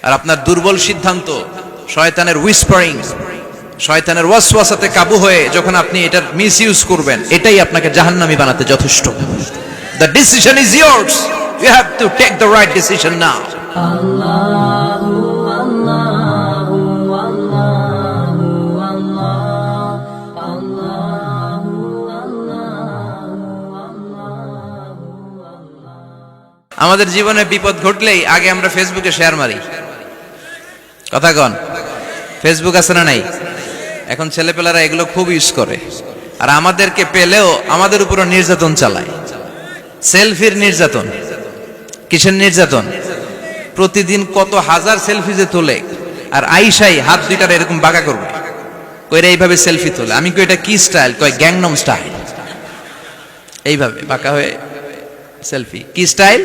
আর আপনার দুর্বল সিদ্ধান্ত, শয়তানের হুইসপারিং, শয়তানের ওয়াসওয়াসাতে কাবু হয়ে যখন আপনি এটার মিসইউজ করবেন, এটাই আপনাকে জাহান্নামী বানাতে যথেষ্ট। The decision is yours. You have to take the right decision now. Allahu Allahu Allahu Allahu Allahu। আমাদের জীবনে বিপদ ঘটলেই আগে আমরা ফেসবুকে শেয়ার মারি। কথা কন, ফেসবুক আছে না নাই? এখন ছেলেপেলারা এগুলো খুব ইউজ করে, আর আমাদেরকে পেলেও আমাদের উপর নির্যাতন চালায়। সেলফির নির্যাতন। কিসের নির্যাতন? প্রতিদিন কত হাজার সেলফি যে তোলে, আর আইসাই হাত দুইটার এরকম বাঁকা করবে, কইরা এইভাবে সেলফি তোলে। আমি কই এটা কি স্টাইল? কয় গ্যাংনম স্টাইল। এইভাবে বাঁকা হয়ে সেলফি। কি স্টাইল?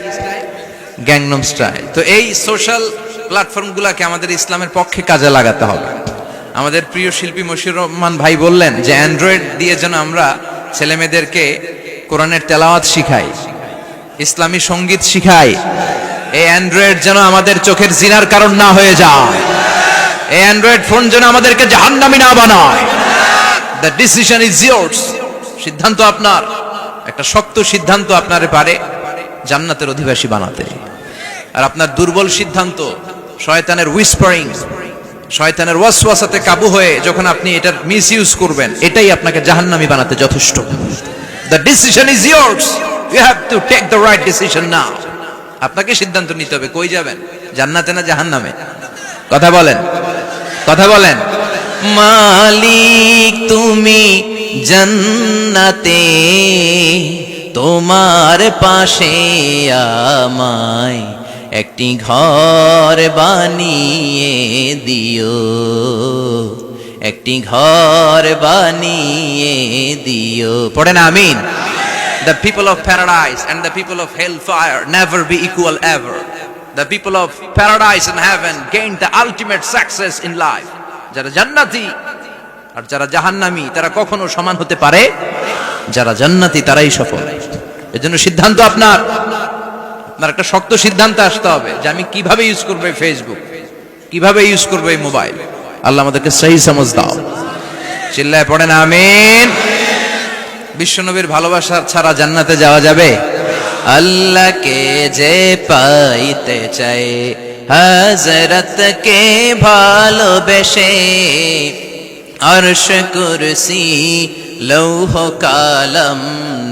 Gangnam style. তো এই সোশ্যাল প্ল্যাটফর্মগুলোকে আমাদের ইসলামের পক্ষে কাজে লাগাতে হবে। আমাদের প্রিয় শিল্পী মশিউর রহমান ভাই বললেন যে অ্যান্ড্রয়েড দিয়ে যেন আমরা ছেলেমেয়েদেরকে কোরআনের তেলাওয়াত শিখাই, ইসলামী সঙ্গীত শিখাই। এই অ্যান্ড্রয়েড যেন আমাদের চোখের জিনার কারণ না হয়ে যায়। এই অ্যান্ড্রয়েড ফোন যেন আমাদেরকে জাহান্নামী না বানায়। The decision is years. সিদ্ধান্ত আপনার। একটা শক্ত সিদ্ধান্ত আপনারে পারে জান্নাতের অধিবাসী বানাতে। আর আপনার দুর্বল সিদ্ধান্ত, শয়তানের হুইসপারিং, শয়তানের ওয়াসওয়াসাতে কাবু হয়ে যখন আপনি এটার মিসইউজ করবেন, এটাই আপনাকে জাহান্নামী বানাতে যথেষ্ট। The decision is yours. You have to take the right decision now. আপনাকে সিদ্ধান্ত নিতে হবে, কই যাবেন? জান্নাতে না জাহান্নামে? কথা বলেন, কথা বলেন। মালিক তুমি জান্নাতে, তোমার পাশে আমায় একটি ঘর বানিয়ে দিও, একটি ঘর বানিয়ে দিও। পড়েন আমিন। The people of paradise and the people of hellfire never be equal ever. The people of paradise and heaven gain the ultimate success in life. যারা জান্নাতি আর যারা জাহান্নামী তারা কখনো সমান হতে পারে? যারা জান্নাতি তারাই সফল। এজন্য সিদ্ধান্ত আপনার। আপনার একটা শক্ত সিদ্ধান্ত আসতে হবে যে আমি কিভাবে ইউজ করব ফেসবুক, কিভাবে ইউজ করব এই মোবাইল। আল্লাহ আমাদেরকে সহি সমঝ দাও। চিল্লায় পড়েন আমিন। বিশ্বনবীর ভালোবাসা ছাড়া জান্নাতে যাওয়া যাবে? আল্লাহকে যে পাইতে চায় হযরতকে ভালোবেসে, আরশ কুরসি লৌহ কালাম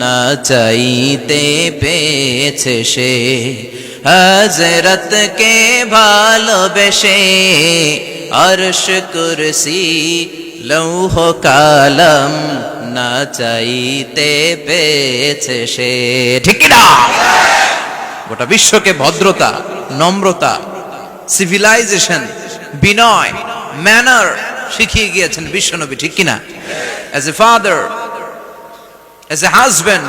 না চাইতে পেয়েছে সে। হযরতকে ভালোবেসে আরশ কুরসি লৌহ কালাম না চাইতে পেয়েছে সে। ঠিক কি না? গোটা বিশ্বকে ভদ্রতা, নম্রতা, সিভিলাইজেশন, বিনয়, ম্যানার শিখিয়ে গিয়েছেন বিশ্বনবী। ঠিক কিনা? As a father, as a husband,